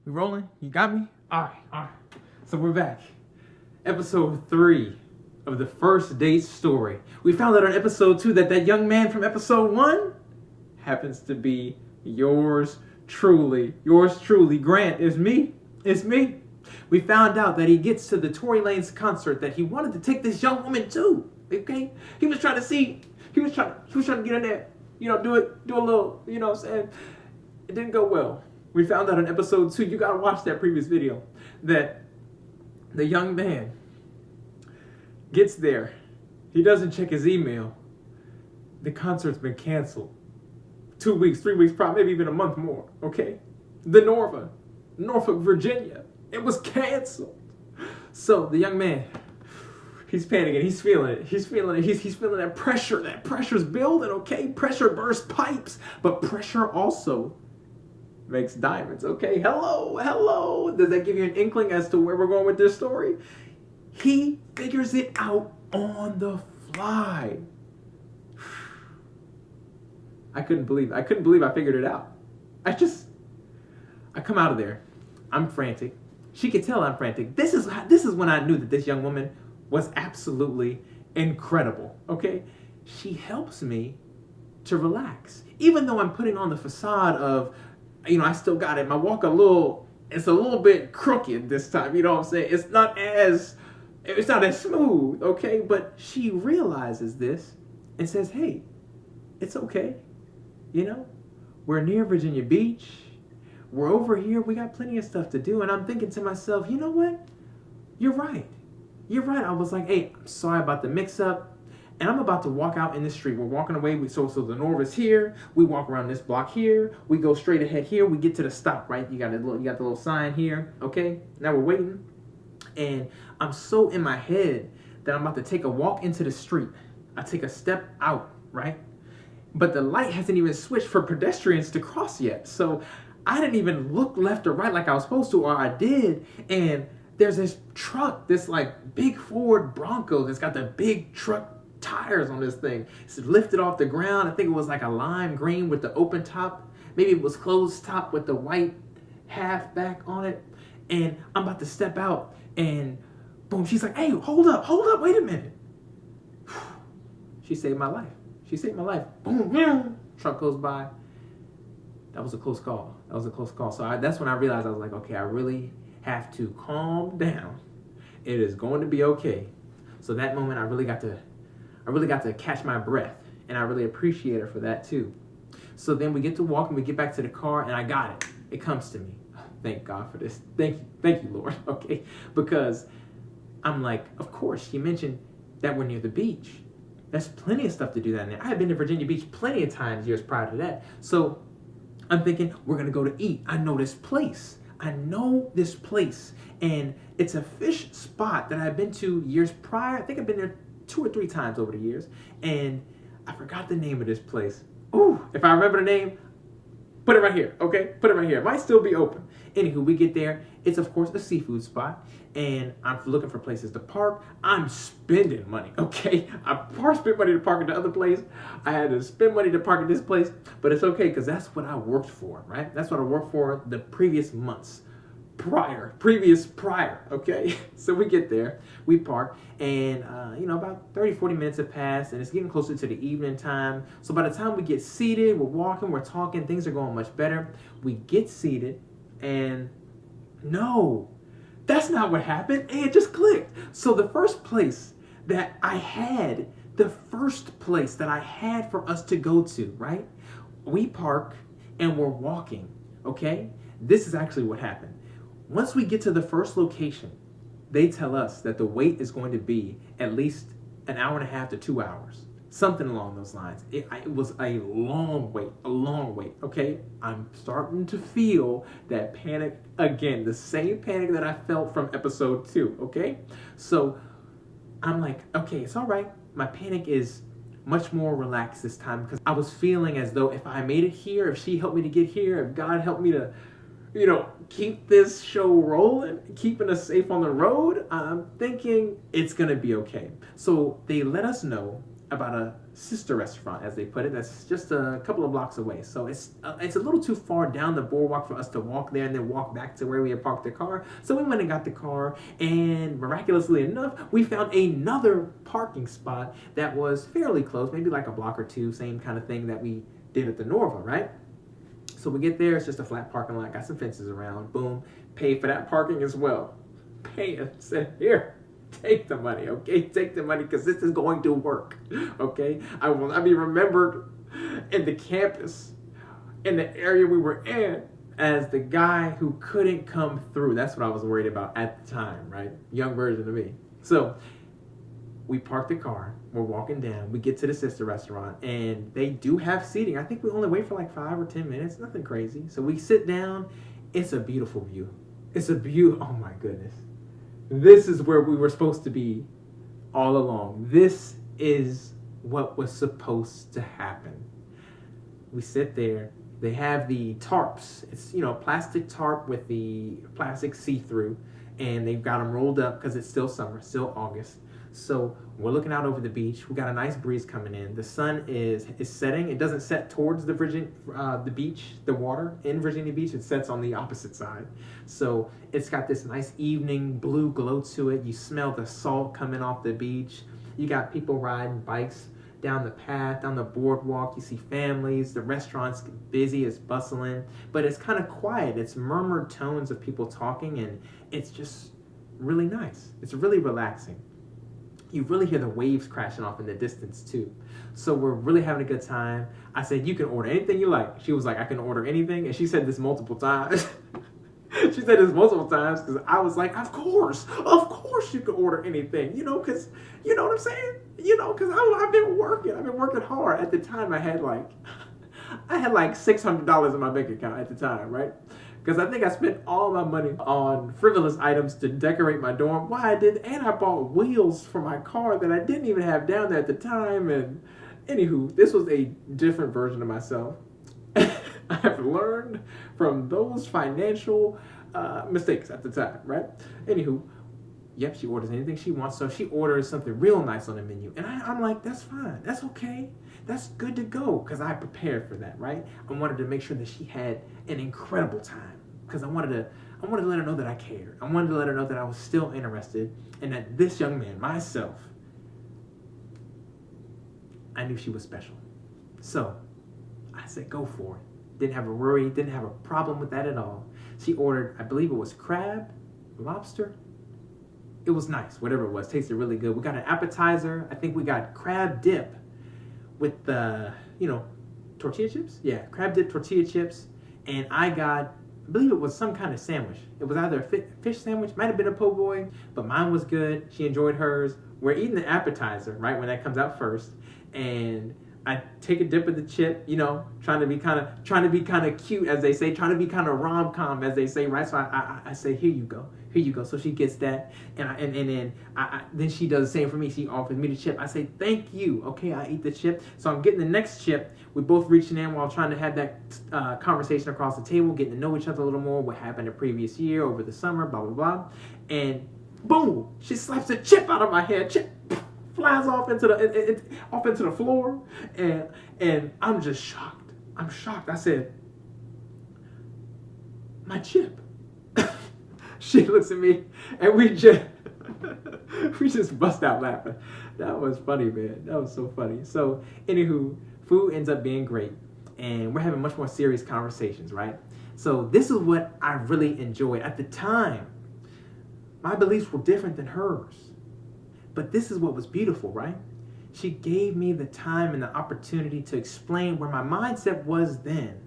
We rolling? You got me? All right. So we're back. Episode 3 of the first date story. We found out on episode 2 that young man from episode 1 happens to be yours truly. Yours truly. Grant, is me. It's me. We found out that he gets to the Tory Lanez concert that he wanted to take this young woman to. Okay? He was trying to get in there. Do a little, what I'm saying? It didn't go well. We found out in episode 2, you gotta watch that previous video, that the young man gets there. He doesn't check his email. The concert's been canceled. 2 weeks, 3 weeks, probably maybe even a month more, okay? The Norfolk, Virginia. It was canceled. So the young man, he's panicking. He's feeling it. He's feeling that pressure. That pressure's building, okay? Pressure bursts pipes, but pressure also makes diamonds, okay? Hello. Does that give you an inkling as to where we're going with this story? He figures it out on the fly. I couldn't believe I figured it out. I come out of there. I'm frantic. She could tell I'm frantic. This is when I knew that this young woman was absolutely incredible, okay? She helps me to relax. Even though I'm putting on the facade of, I still got it. My walk it's a little bit crooked this time, you know what I'm saying? It's not as smooth, okay? But she realizes this and says, hey, it's okay. We're near Virginia Beach. We're over here. We got plenty of stuff to do. And I'm thinking to myself, you know what? You're right. I was like, hey, I'm sorry about the mix-up. And I'm about to walk out in the street. We're walking away. So the Norva's here. We walk around this block here. We go straight ahead here. We get to the stop, right? You got the little sign here. Okay. Now we're waiting. And I'm so in my head that I'm about to take a walk into the street. I take a step out, right? But the light hasn't even switched for pedestrians to cross yet. So I didn't even look left or right like I was supposed to, or I did. And there's this truck, this like big Ford Bronco that's got the big truck tires on this thing. It's lifted off the ground. I think it was like a lime green with the open top. Maybe it was closed top with the white half back on it. And I'm about to step out and boom, she's like, hey, hold up, wait a minute. She saved my life. Boom, truck goes by. That was a close call. So that's when I realized, I was like, okay, I really have to calm down. It is going to be okay. So that moment, I really got to catch my breath, and I really appreciate her for that too. So then we get to walk and we get back to the car, and I got it. It comes to me. Thank God for this. Thank you, Lord. Okay, because I'm like, of course, you mentioned that we're near the beach. There's plenty of stuff to do down there. I have been to Virginia Beach plenty of times years prior to that. So I'm thinking, we're going to go to eat. I know this place. And it's a fish spot that I've been to years prior. I think I've been there 2 or 3 times over the years. And I forgot the name of this place. Ooh, if I remember the name, put it right here, okay? It might still be open. Anywho, we get there. It's, of course, a seafood spot. And I'm looking for places to park. I'm spending money, okay? I spent money to park at the other place. I had to spend money to park at this place. But it's okay, because that's what I worked for, right? That's what I worked for the previous months. Prior, okay? So we get there. We park. And, about 30, 40 minutes have passed. And it's getting closer to the evening time. So by the time we get seated, we're walking, we're talking. Things are going much better. We get seated. And no, that's not what happened. And it just clicked. So the first place that I had for us to go to, right? We park and we're walking, okay? This is actually what happened. Once we get to the first location, they tell us that the wait is going to be at least an hour and a half to 2 hours. Something along those lines. It was a long wait, okay? I'm starting to feel that panic again, the same panic that I felt from episode 2, okay? So I'm like, okay, it's all right. My panic is much more relaxed this time because I was feeling as though if I made it here, if she helped me to get here, if God helped me to, keep this show rolling, keeping us safe on the road, I'm thinking it's going to be okay. So they let us know about a sister restaurant, as they put it, that's just a couple of blocks away. So it's a little too far down the boardwalk for us to walk there and then walk back to where we had parked the car. So we went and got the car, and miraculously enough, we found another parking spot that was fairly close, maybe like a block or two, same kind of thing that we did at the Norva, right? So we get there, it's just a flat parking lot, got some fences around, boom, pay for that parking as well. Pay it, said, here, take the money, okay? Take the money, because this is going to work, okay? I will not be remembered in the campus, in the area we were in, as the guy who couldn't come through. That's what I was worried about at the time, right? Young version of me. So we park the car, we're walking down, we get to the sister restaurant, and they do have seating. I think we only wait for like 5 or 10 minutes, nothing crazy. So we sit down, it's a beautiful view. It's a view, oh my goodness. This is where we were supposed to be all along. This is what was supposed to happen. We sit there, they have the tarps. It's, plastic tarp with the plastic see-through, and they've got them rolled up because it's still summer, still August. So we're looking out over the beach. We got a nice breeze coming in. The sun is setting. It doesn't set towards the beach, the water in Virginia Beach. It sets on the opposite side. So it's got this nice evening blue glow to it. You smell the salt coming off the beach. You got people riding bikes down the path, down the boardwalk. You see families. The restaurant's busy, it's bustling, but it's kind of quiet. It's murmured tones of people talking, and it's just really nice. It's really relaxing. You really hear the waves crashing off in the distance too. So we're really having a good time. I said, you can order anything you like. She was like, I can order anything. And she said this multiple times. She said this multiple times because I was like, of course you can order anything. Because, you know what I'm saying? Because I've been working hard. At the time I had like $600 in my bank account at the time, right? Because I think I spent all my money on frivolous items to decorate my dorm. Why I did, and I bought wheels for my car that I didn't even have down there at the time. And anywho, this was a different version of myself. I have learned from those financial mistakes at the time, right? Anywho, yep, she orders anything she wants. So she orders something real nice on the menu. And I'm like, that's fine. That's okay. That's good to go, because I prepared for that, right? I wanted to make sure that she had an incredible time, because I wanted to let her know that I cared. I wanted to let her know that I was still interested, and that this young man, myself, I knew she was special. So I said, go for it. Didn't have a worry, didn't have a problem with that at all. She ordered, I believe it was crab, lobster. It was nice, whatever it was, tasted really good. We got an appetizer. I think we got crab dip with the, tortilla chips? Yeah, crab dip tortilla chips. And I believe it was some kind of sandwich. It was either a fish sandwich, might have been a po' boy, but mine was good. She enjoyed hers. We're eating the appetizer, right, when that comes out first. And I take a dip of the chip, trying to be kind of cute, as they say, trying to be kind of rom-com, as they say, right? So I say, here you go. So she gets that, and then she does the same for me. She offers me the chip. I say, thank you. Okay, I eat the chip. So I'm getting the next chip. We're both reaching in while trying to have that conversation across the table, getting to know each other a little more, what happened the previous year, over the summer, blah, blah, blah. And boom, she slaps a chip out of my head. Chip flies off into the floor, and I'm just shocked. I'm shocked. I said, my chip. She looks at me, and we just bust out laughing. That was funny, man. That was so funny. So, anywho, food ends up being great, and we're having much more serious conversations, right? So this is what I really enjoyed. At the time, my beliefs were different than hers, but this is what was beautiful, right? She gave me the time and the opportunity to explain where my mindset was then.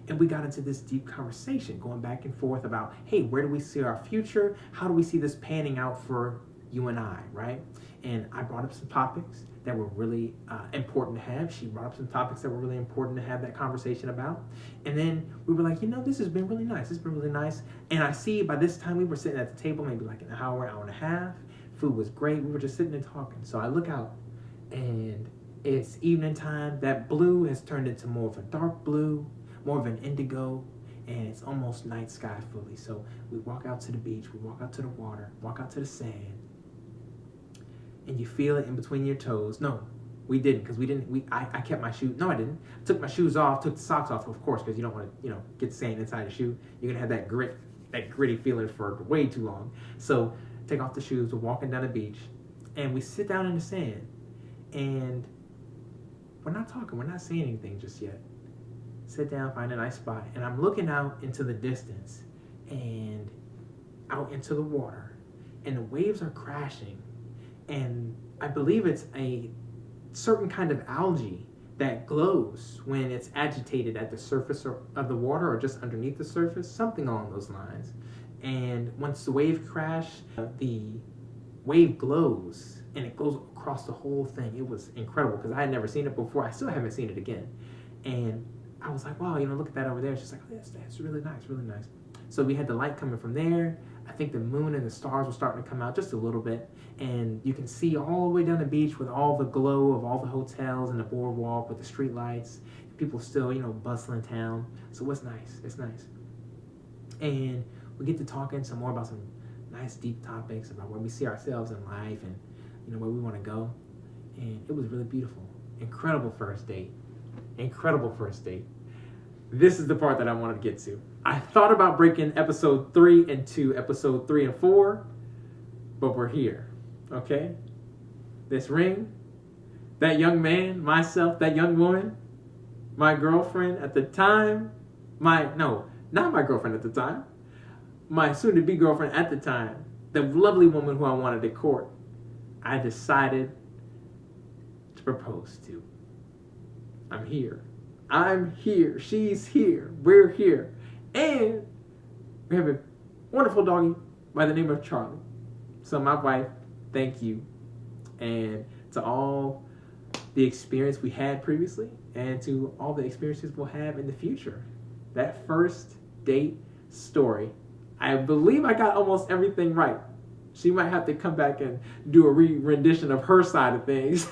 And we got into this deep conversation, going back and forth about, hey, where do we see our future? How do we see this panning out for you and I, right? And I brought up some topics that were really important to have. She brought up some topics that were really important to have that conversation about. And then we were like, this has been really nice. It's been really nice. And I see by this time we were sitting at the table, maybe like an hour and a half. Food was great. We were just sitting and talking. So I look out, and it's evening time. That blue has turned into more of a dark blue, more of an indigo, and it's almost night sky fully. So we walk out to the beach, we walk out to the water, walk out to the sand, and you feel it in between your toes. No, We didn't, because I kept my shoes. No, I didn't. I took my shoes off, took the socks off, of course, because you don't want to, get sand inside the shoe. You're going to have that gritty feeling for way too long. So take off the shoes, we're walking down the beach, and we sit down in the sand, and we're not talking, we're not saying anything just yet. Sit down, find a nice spot, and I'm looking out into the distance, and out into the water, and the waves are crashing, and I believe it's a certain kind of algae that glows when it's agitated at the surface of the water or just underneath the surface, something along those lines. And once the wave crashes, the wave glows, and it goes across the whole thing. It was incredible because I had never seen it before. I still haven't seen it again. And I was like, wow, look at that over there. She's like, oh, that's really nice, really nice. So we had the light coming from there. I think the moon and the stars were starting to come out just a little bit. And you can see all the way down the beach with all the glow of all the hotels and the boardwalk with the street lights. People still, bustling town. So it's nice. It's nice. And we get to talking some more about some nice deep topics about where we see ourselves in life and, where we want to go. And it was really beautiful. Incredible first date. Incredible first date. This is the part that I wanted to get to. I thought about breaking episode 3 into episode 3 and 4, but we're here, okay? This ring, that young man, myself, that young woman, my girlfriend at the time, not my girlfriend at the time, my soon-to-be girlfriend at the time, the lovely woman who I wanted to court, I decided to propose to. I'm here. I'm here. She's here. We're here. And we have a wonderful doggy by the name of Charlie. So my wife, thank you. And to all the experience we had previously and to all the experiences we'll have in the future. That first date story, I believe I got almost everything right. She might have to come back and do a rendition of her side of things.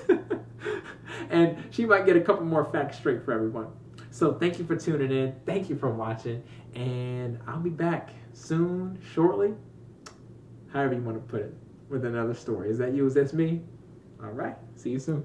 And she might get a couple more facts straight for everyone. So thank you for tuning in. Thank you for watching. And I'll be back soon, shortly, however you want to put it, with another story. Is that you? Is that me? All right. See you soon.